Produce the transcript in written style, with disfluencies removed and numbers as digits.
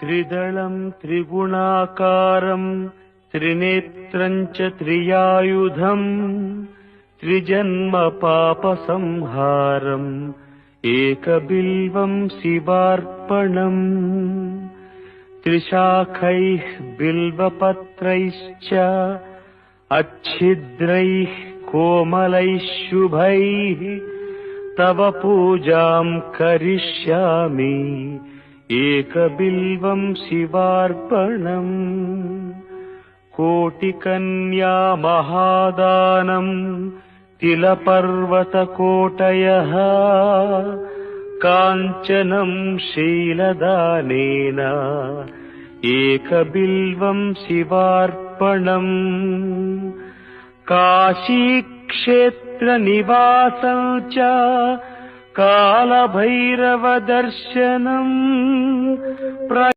त्रिदलं त्रिगुणाकारं त्रिनेत्रं च त्रियायुधं त्रिजन्म पापसंहारम् एकबिल्वं शिवार्पणम् त्रिशाखैः बिल्वपत्रैश्च अच्छिद्रैः कोमलैः शुभैः तव पूजां करिष्यामि एकबिल्वं शिवार्पणम् कोटिकन्या महादानं तिलपर्वतकोटयः काञ्चनं शीलदानेन एकबिल्वं शिवार्पणम् काशीक्षेत्रनिवासं च कालभैरवदर्शनम्